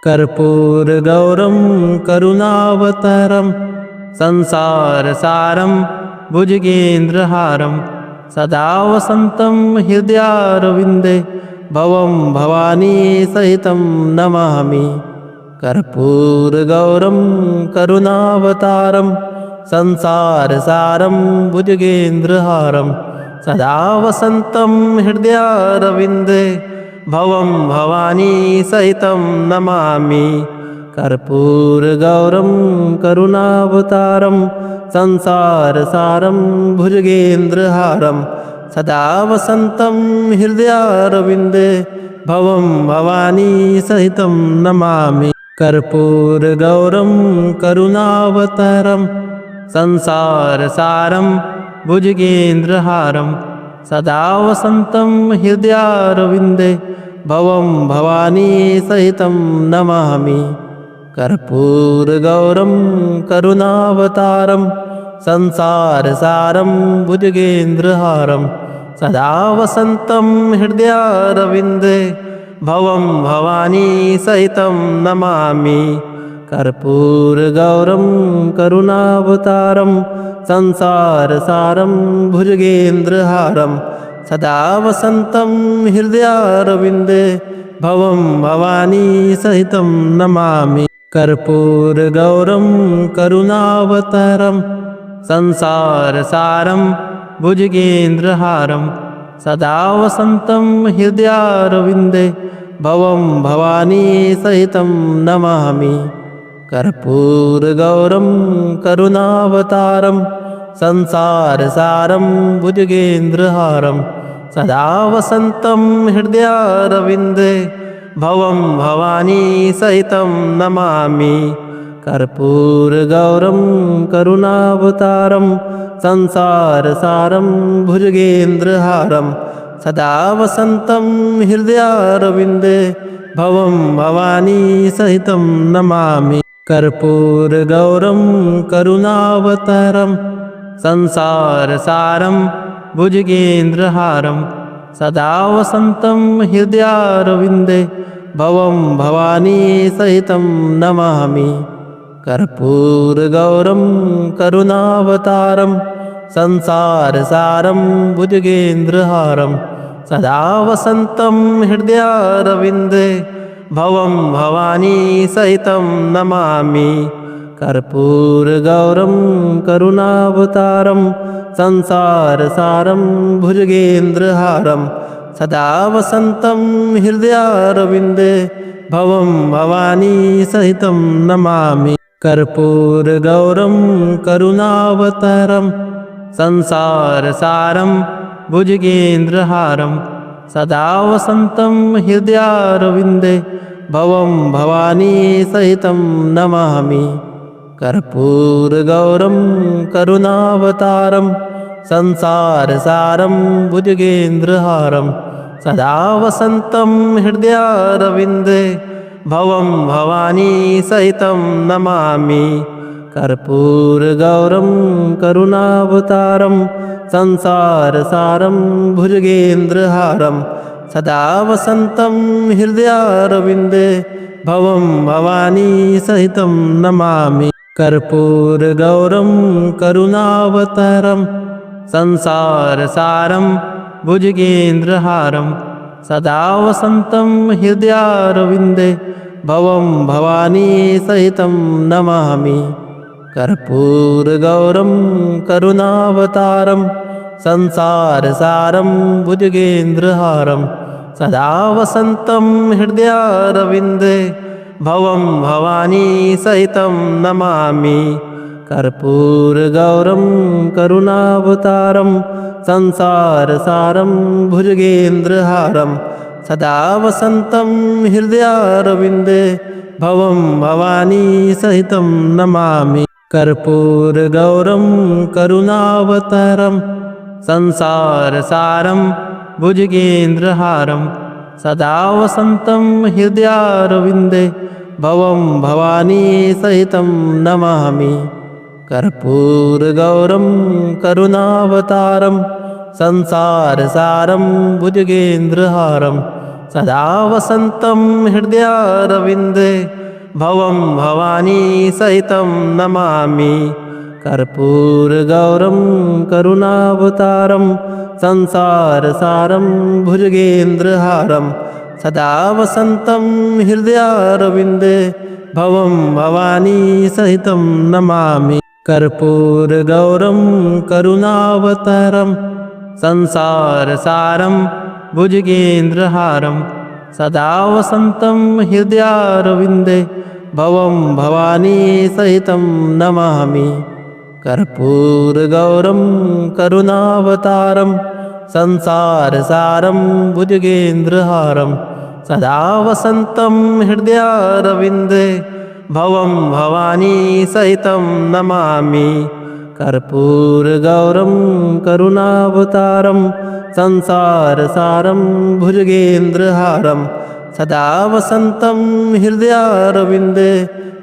कर्पूरगौरं करुणावतारं संसारसारं भुजगेन्द्रहारं सदा वसन्तं हृदयारविन्दे भवं भवानी सहितं नमामि। कर्पूरगौरं करुणावतारं संसारसारं भुजगेन्द्रहारं सदा वसन्तं हृदयारविन्दे भवं भवानी सहितं नमामि। कर्पूरगौरं करुणावतारं संसारसारं भुजगेन्द्रहारं सदा वसन्तं हृदयारविन्दे भवं भवानी सहितं नमामि। कर्पूरगौरं करुणावतारं संसारसारं भुजगेन्द्रहारं सदा वसन्तं हृदयारविन्दे भवं भवानी सहितं नमामि। कर्पूरगौरं करुणावतारं संसारसारं भुजगेन्द्रहारं सदा वसन्तं हृदयारविन्दे भवं भवानी सहितं नमामि। कर्पूरगौरं करुणावतारं संसारसारं भुजगेन्द्रहारं सदा वसन्तं हृदयारविन्दे भवं भवानी सहितं नमामि। कर्पूरगौरं करुणावतारं संसारसारं भुजगेन्द्रहारं सदा वसन्तं हृदयारविन्दे भवं भवानी सहितं नमामि। कर्पूरगौरं करुणावतारं संसारसारं भुजगेन्द्रहारं सदा वसन्तं हृदयारविन्दे भवं भवानी सहितं नमामि। कर्पूरगौरं करुणावतारं संसारसारं भुजगेन्द्रहारं सदा वसन्तं हृदयारविन्दे भवं भवानी सहितं नमामि। कर्पूरगौरं करुणावतारं संसारसारं भुजगेन्द्रहारं सदा वसन्तं हृदयारविन्दे भवं भवानी सहितं नमामि। कर्पूरगौरं करुणावतारं संसारसारं भुजगेन्द्रहारं सदा वसन्तं हृदयारविन्दे भवं भवानी सहितं नमामि। कर्पूरगौरं करुणावतारं संसारसारं भुजगेन्द्रहारं सदा वसन्तं हृदयारविन्दे भवं भवानी सहितं नमामि। कर्पूरगौरं करुणावतारं संसारसारं भुजगेन्द्रहारं सदा वसन्तं हृदयारविन्दे भवं भवानी सहितं नमामि। कर्पूरगौरं करुणावतारं संसारसारं भुजगेन्द्रहारं सदा वसन्तं हृदयारविन्दे भवं भवानी सहितं नमामि। कर्पूरगौरं करुणावतारं संसारसारं भुजगेन्द्रहारं सदा वसन्तं हृदयारविन्दे भवं भवानी सहितं नमामि। कर्पूरगौरं करुणावतारं संसारसारं भुजगेन्द्रहारं सदा वसन्तं हृदयारविन्दे भवं भवानी सहितं नमामि। कर्पूरगौरं करुणावतारं संसारसारं भुजगेन्द्रहारं सदा वसन्तं हृदयारविन्दे भवं भवानी सहितं नमामि। कर्पूरगौरं करुणावतारं संसारसारं भुजगेन्द्रहारं सदा वसन्तं हृदयारविन्दे भवं भवानी सहितं नमामि। कर्पूरगौरं करुणावतारं संसारसारं भुजगेन्द्रहारं सदा वसन्तं हृदयारविन्दे भवं भवानी सहितं नमामि। कर्पूरगौरं करुणावतारं संसारसारं भुजगेन्द्रहारं सदा वसन्तं हृदयारविन्दे भवं भवानी सहितं नमामि। कर्पूरगौरं करुणावतारं संसारसारं भुजगेन्द्रहारं सदा वसन्तं हृदयारविन्दे भवं भवानी सहितं नमामि। कर्पूरगौरं करुणावतारं संसारसारं भुजगेन्द्रहारं सदा वसन्तं हृदयारविन्दे भवं भवानी सहितं नमामि। कर्पूरगौरं करुणावतारं संसारसारं भुजगेन्द्रहारं सदा वसन्तं हृदयारविन्दे भवं भवानी सहितं नमामि। कर्पूरगौरं करुणावतारं संसारसारं भुजगेन्द्रहारं सदा वसन्तं हृदयारविन्दे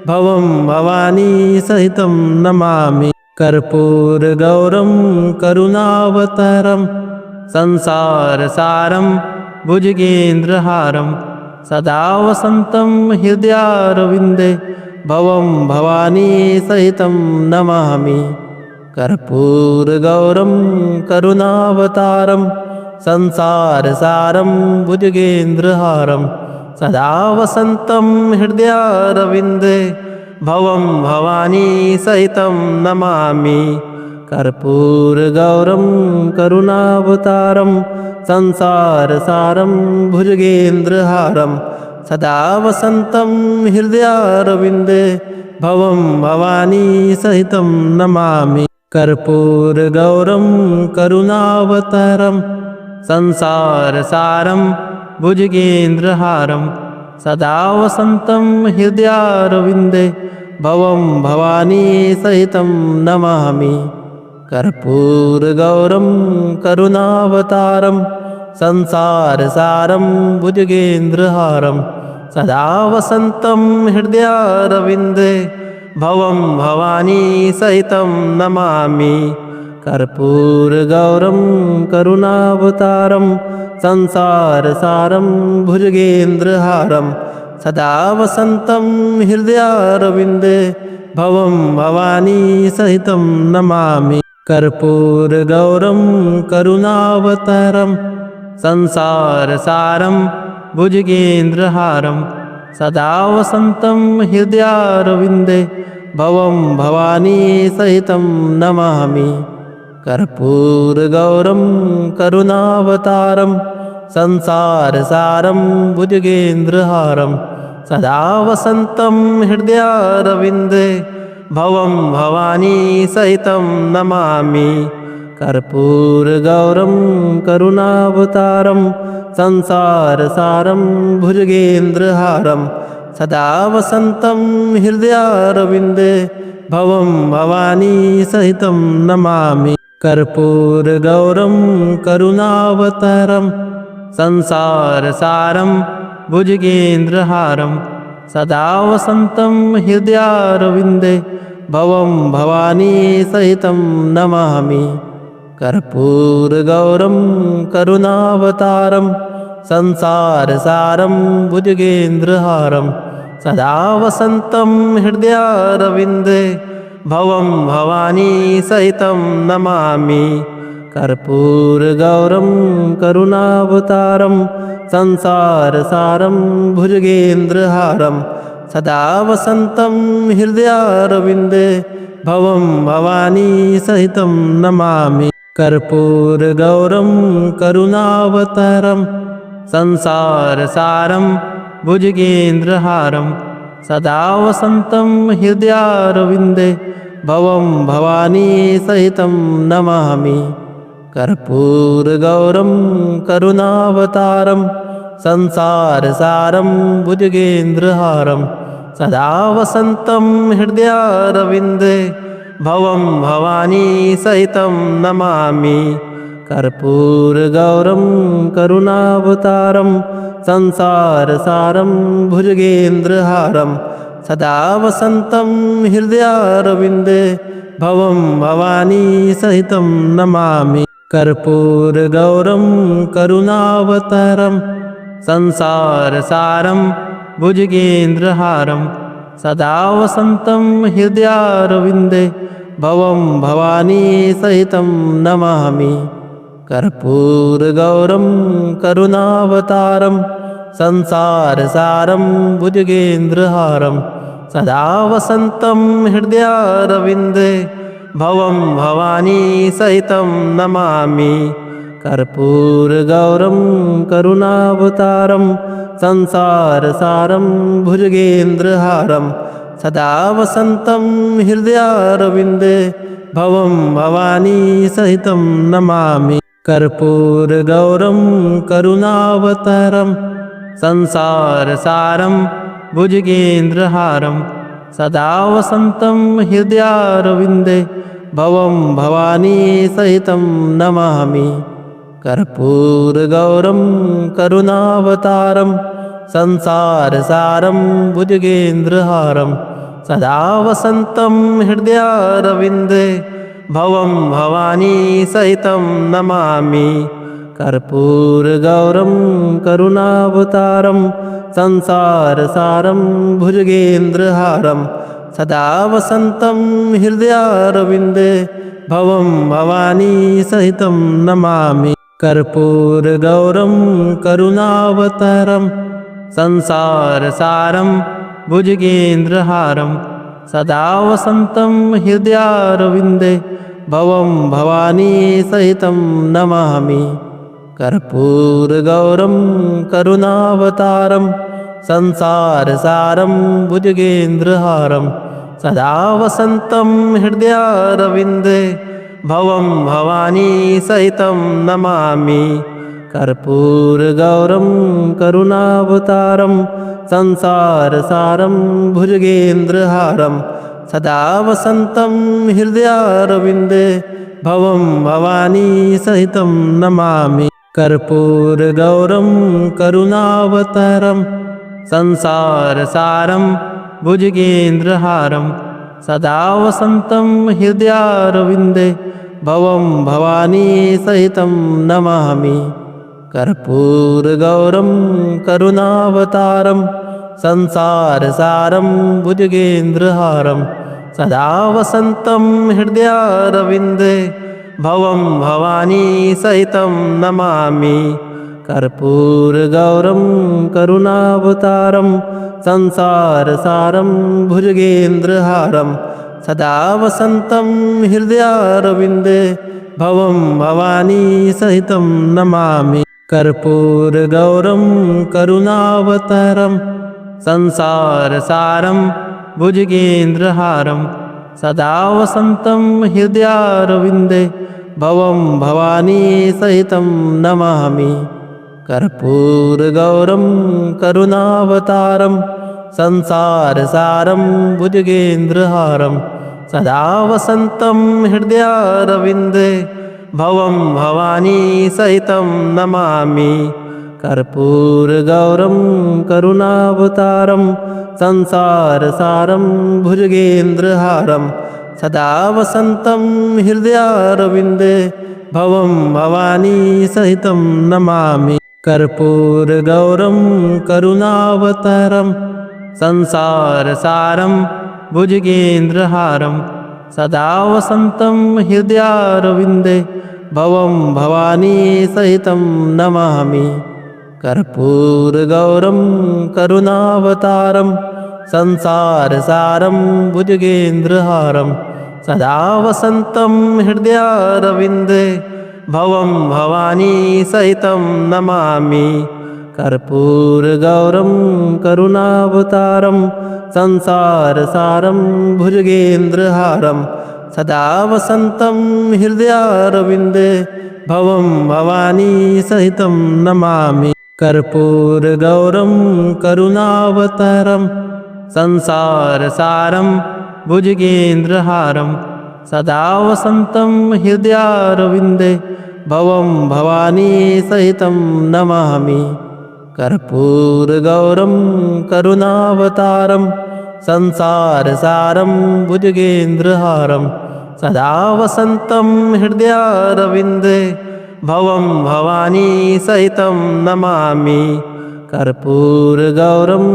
भवं भवानी सहितं नमामि। कर्पूरगौरं करुणावतारं संसारसारं भुजगेन्द्रहारं सदा वसन्तं हृदयारविन्दे भवं भवानी सहितं नमामि। कर्पूरगौरं करुणावतारं संसारसारं भुजगेन्द्रहारं सदा वसन्तं हृदयारविन्दे भवं भवानी सहितं नमामि। कर्पूरगौरं करुणावतारं संसारसारं भुजगेन्द्रहारं सदा वसन्तं हृदयारविन्दे भवं भवानी सहितं नमामि। कर्पूरगौरं करुणावतारं संसारसारं भुजगेन्द्रहारं सदा वसन्तं हृदयारविन्दे भवं भवानी सहितं नमामि। कर्पूरगौरं करुणावतारं संसारसारं भुजगेन्द्रहारं सदा वसन्तं हृदयारविन्दे भवं भवानी सहितं नमामि। कर्पूरगौरं करुणावतारं संसारसारं भुजगेन्द्रहारं सदा वसन्तं हृदयारविन्दे भवं भवानी सहितं नमामि। कर्पूरगौरं करुणावतारं संसारसारं भुजगेन्द्रहारं सदा वसन्तं हृदयारविन्दे भवं भवानी सहितं नमामि। कर्पूरगौरं करुणावतारं संसारसारं भुजगेन्द्रहारं सदा वसन्तं हृदयारविन्दे भवं भवानी सहितं नमामि। कर्पूरगौरं करुणावतारं संसारसारं भुजगेन्द्रहारं सदा वसन्तं हृदयारविन्दे भवं भवानी सहितं नमामि। कर्पूरगौरं करुणावतारं संसारसारं भुजगेन्द्रहारं सदा वसन्तं हृदयारविन्दे भवं भवानी सहितं नमामि। कर्पूरगौरं करुणावतारं संसारसारं भुजगेन्द्रहारं सदा वसन्तं हृदयारविन्दे भवं भवानी सहितं नमामि। कर्पूरगौरं करुणावतारं संसारसारं भुजगेन्द्रहारं सदा वसन्तं हृदयारविन्दे भवं भवानी सहितं नमामि। कर्पूरगौरं करुणावतारं संसारसारं भुजगेन्द्रहारं सदा वसन्तं हृदयारविन्दे भवं भवानी सहितं नमामि। कर्पूरगौरं करुणावतारं संसारसारं भुजगेन्द्रहारं सदा वसन्तं हृदयारविन्दे भवं भवानी सहितं नमामि। कर्पूरगौरं करुणावतारं संसारसारं भुजगेन्द्रहारं सदा वसन्तं हृदयारविन्दे भवं भवानी सहितं नमामि। कर्पूरगौरं करुणावतारं संसारसारं भुजगेन्द्रहारं सदा वसन्तं हृदयारविन्दे भवं भवानी सहितं नमामि। कर्पूरगौरं करुणावतारं संसारसारं भुजगेन्द्रहारं सदा वसन्तं हृदयारविन्दे भवं भवानी सहितं नमामि। कर्पूरगौरं करुणावतारं संसारसारं भुजगेन्द्रहारं सदा वसन्तं हृदयारविन्दे भवं भवानी सहितं नमामि। कर्पूरगौरं करुणावतारं संसारसारं भुजगेन्द्रहारं सदा वसन्तं हृदयारविन्दे भवं भवानी सहितं नमामि। कर्पूरगौरं करुणावतारं संसारसारं भुजगेन्द्रहारं सदा वसन्तं हृदयारविन्दे भवं भवानी सहितं नमामि। कर्पूरगौरं करुणावतारं संसारसारं भुजगेन्द्रहारं सदा वसन्तं हृदयारविन्दे भवं भवानी सहितं नमामि। कर्पूरगौरं करुणावतारं संसारसारं भुजगेन्द्रहारं सदा वसन्तं हृदयारविन्दे भवं भवानी सहितं नमामि। कर्पूरगौरं करुणावतारं संसारसारं भुजगेन्द्रहारं सदा वसन्तं हृदयारविन्दे भवं भवानी सहितं नमामि। कर्पूरगौरं करुणावतारं संसारसारं भुजगेन्द्रहारं सदा वसन्तं हृदयारविन्दे भवं भवानी सहितं नमामि। कर्पूरगौरं करुणावतारं संसारसारं भुजगेन्द्रहारं सदा वसन्तं हृदयारविन्दे भवं भवानी सहितं नमामि। कर्पूरगौरं करुणावतारं संसारसारं भुजगेन्द्रहारं सदा वसन्तं हृदयारविन्दे भवं भवानी सहितं नमामि। कर्पूरगौरं करुणावतारं संसारसारं भुजगेन्द्रहारं सदा वसन्तं हृदयारविन्दे भवं भवानी सहितं नमामि। कर्पूरगौरं करुणावतारं संसारसारं भुजगेन्द्रहारं सदा वसन्तं हृदयारविन्दे भवं भवानी सहितं नमामि। कर्पूरगौरं करुणावतारं संसारसारं भुजगेन्द्रहारं सदा वसन्तं हृदयारविन्दे भवं भवानी सहितं नमामि। कर्पूरगौरं करुणावतारं संसारसारं भुजगेन्द्रहारं सदा वसन्तं हृदयारविन्दे भवं भवानी सहितं नमामि। कर्पूरगौरं करुणावतारं संसारसारं भुजगेन्द्रहारं सदा वसन्तं हृदयारविन्दे भवं भवानी सहितं नमामि। कर्पूरगौरं करुणावतारं संसारसारं भुजगेन्द्रहारं सदा वसन्तं हृदयारविन्दे भवं भवानी सहितं नमामि। कर्पूरगौरं करुणावतारं संसारसारं भुजगेन्द्रहारं सदा वसन्तं हृदयारविन्दे भवं भवानी सहितं नमामि। कर्पूरगौरं करुणावतारं संसारसारं भुजगेन्द्रहारं सदा वसन्तं हृदयारविन्दे भवं भवानी सहितं नमामि। कर्पूरगौरं करुणावतारं संसारसारं भुजगेन्द्रहारं सदा वसन्तं हृदयारविन्दे भवं भवानी सहितं नमामि। कर्पूरगौरं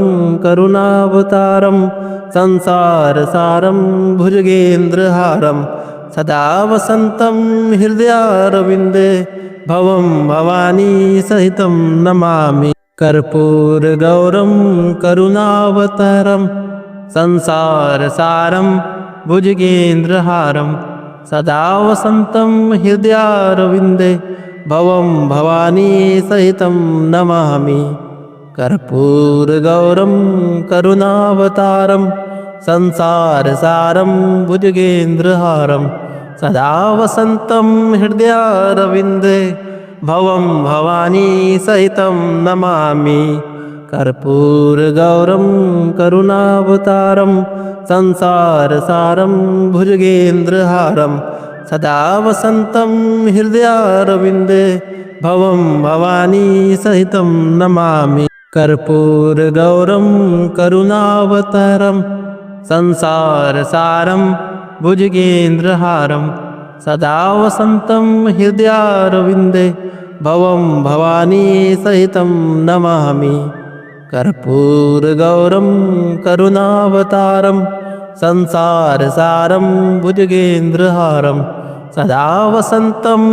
करुणावतारं संसारसारं भुजगेन्द्रहारं सदा वसन्तं हृदयारविन्दे भवं भवानी सहितं नमामि। कर्पूरगौरं करुणावतारं संसारसारं भुजगेन्द्रहारं सदा वसन्तं हृदयारविन्दे भवं भवानी सहितं नमामि। कर्पूरगौरं करुणावतारं संसारसारं भुजगेन्द्रहारं सदा वसन्तं हृदयारविन्दे भवं भवानी सहितं नमामि। कर्पूरगौरं करुणावतारं संसारसारं भुजगेन्द्रहारं सदा वसन्तं हृदयारविन्दे भवं भवानी सहितं नमामि। कर्पूरगौरं करुणावतारं संसारसारं भुजगेन्द्रहारं सदा वसन्तं हृदयारविन्दे भवं भवानी सहितं नमामि। कर्पूरगौरं करुणावतारं संसारसारं भुजगेन्द्रहारं सदा वसन्तं